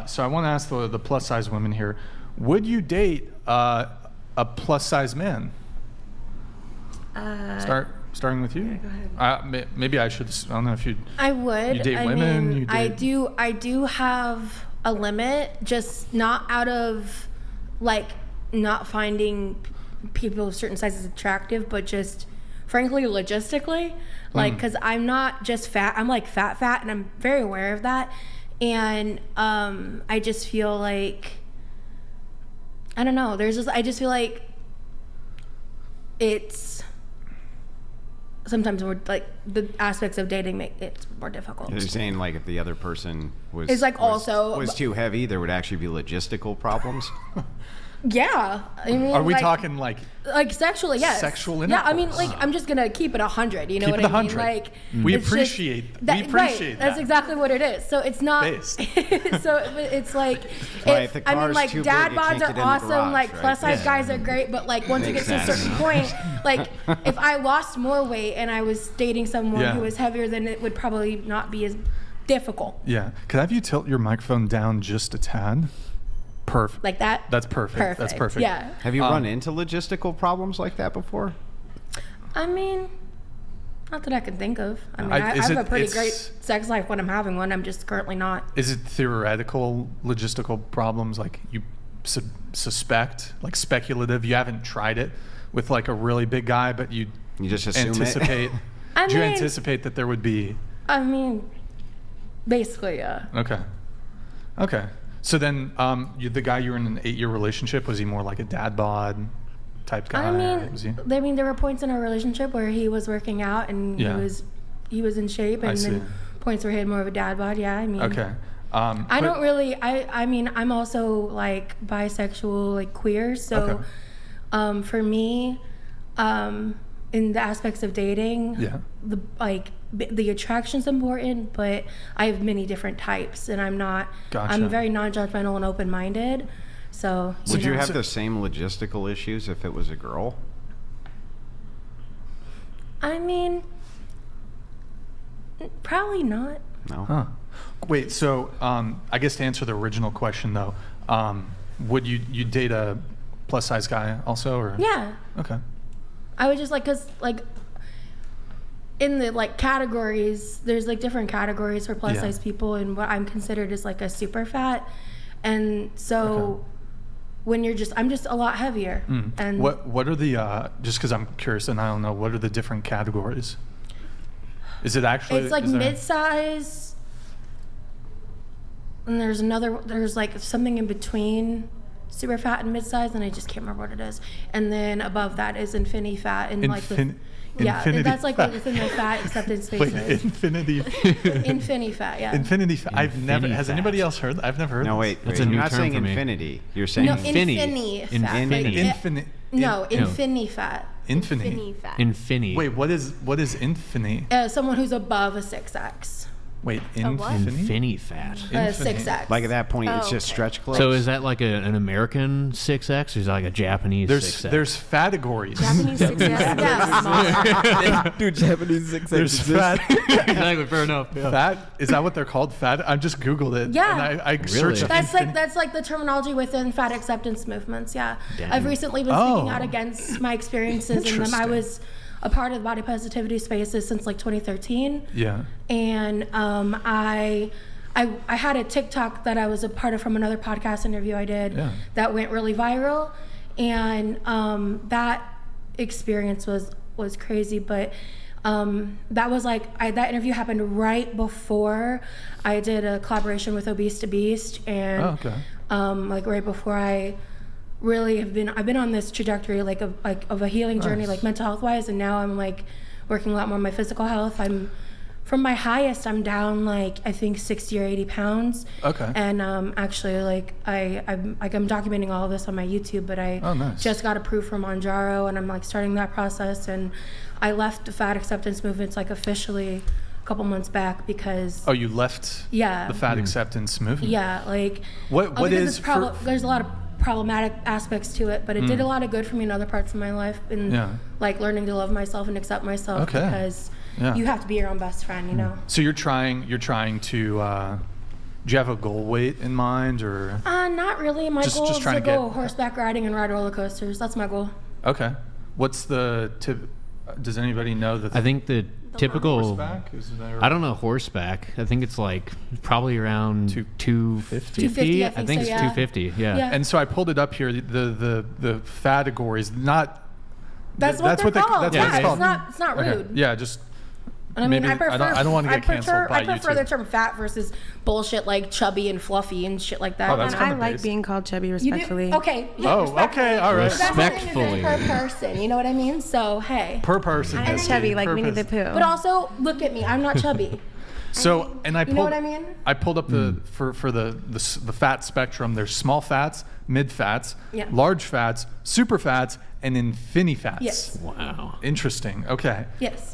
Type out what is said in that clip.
So I want to ask the plus size women here: would you date a plus size man? Starting with you. Yeah, go ahead. Maybe I should. I don't know if you. I would. You date I women. mean, You date... I do have a limit, just not out of like not finding people of certain sizes attractive, but just frankly logistically, like because I'm not just fat. I'm like fat, and I'm very aware of that. And I just feel like, I don't know, I just feel like it's sometimes more like the aspects of dating make it more difficult. You're saying like if the other person was too heavy, there would actually be logistical problems? Yeah, I mean, are we talking like sexually? Yes. Sexual intercourse. Yeah, I mean, like I'm just gonna keep it 100. You know what I mean? Like we appreciate that. Right, that's exactly what it is. So it's not. So it's like, I mean, like dad bods are awesome. Like plus size guys are great, but like once you get to a certain point, like if I lost more weight and I was dating someone who was heavier, then it would probably not be as difficult. Yeah. Could I have you tilt your microphone down just a tad? Perfect. Like that? That's perfect. That's perfect. Yeah. Have you run into logistical problems like that before? I mean, not that I can think of. I mean, I have a pretty great sex life when I'm having one. I'm just currently not. Is it theoretical logistical problems like you suspect, like speculative? You haven't tried it with like a really big guy, but you just assume anticipate. Do you anticipate that there would be? I mean, basically, yeah. Okay. So then, the guy you were in an 8-year relationship, was he more like a dad bod type guy? I mean, there were points in our relationship where he was working out and he was in shape, and then points where he had more of a dad bod. Yeah, I mean. Okay. I don't really. I mean, I'm also like bisexual, like queer. So, for me, in the aspects of dating, the attraction's important, but I have many different types, and I'm very non-judgmental and open-minded. So would you have the same logistical issues if it was a girl? I mean, probably not. No. Huh. Wait, so I guess to answer the original question though, would you date a plus size guy also, or? Yeah. Okay. I would just because in the categories, there's different categories for plus size people, and what I'm considered is a super fat, and so when I'm just a lot heavier. And what are the just because I'm curious and I don't know, what are the different categories? Is it actually? It's mid-size, and there's something in between super fat and mid-size, and I just can't remember what it is. And then above that is infinity fat, and infinity that's fat. within the fat acceptance spaces. Wait, infinity fat, yeah. Infinity fat. I've never. Has anybody else heard? I've never heard. No, wait. That's a new term for me. You're not saying infinity. You're saying infinity fat. Infinity fat. Infinity. Wait, what is infinity? Someone who's above a 6X. Wait, infinity fat. 6X. Like at that point, it's just stretch clothes. So is that like an American 6X, or is that like a Japanese 6X? There's categories. Japanese 6X. Yes. Dude, Japanese 6X. There's fat. Exactly, fair enough. Yeah. Fat, is that what they're called? Fat? I just Googled it. Yeah. And I searched. That's the terminology within fat acceptance movements. Yeah. Damn. I've recently been speaking out against my experiences in them. I was a part of the body positivity spaces since 2013. Yeah. And I had a TikTok that I was a part of from another podcast interview I did that went really viral, and that experience was crazy. But that was that interview happened right before I did a collaboration with Obese to Beast, and right before I really I've been on this trajectory of a healing journey, mental health wise, and now I'm working a lot more on my physical health. I'm from my highest, I'm down I think 60 or 80 pounds. Okay. And actually I'm documenting all of this on my YouTube, but I just got approved for Mounjaro, and I'm starting that process. And I left the fat acceptance movements officially a couple months back because. Oh, you left. Yeah. The fat acceptance movement. Yeah, what is there's a lot of problematic aspects to it, but it did a lot of good for me in other parts of my life, and learning to love myself and accept myself, because you have to be your own best friend, you know. So you're trying to Do you have a goal weight in mind, or? Not really. My goal is trying to to go get- horseback riding and ride roller coasters. That's my goal. Okay. What's the tip? Does anybody know the? I think the typical. horseback is there? I don't know horseback. I think it's like probably around 250. 250, I I think think so, it's yeah. 250. Yeah. Yeah. And so I pulled it up here. The categories, not. That's what they're called. That's yeah, what it's called. it's not Okay. rude. Yeah, just. I mean, maybe, I prefer. I don't want to get canceled by I prefer YouTube. the term fat versus bullshit like chubby and fluffy and shit like that. Oh, that's And I kinda like basic. being called chubby You do? respectfully. Okay. Yeah, Oh, respectfully. okay, all right. That's the thing, is Respectfully. Per person, you know what I mean? So hey. Per person. I'm chubby like Winnie the Pooh. But also, look at me. I'm not chubby. So, and I You pulled. know what I mean? I pulled up the for the fat spectrum. There's small fats, mid fats, Yeah. large fats, super fats, and infini fats. Yes. Wow. Interesting. Okay. Yes.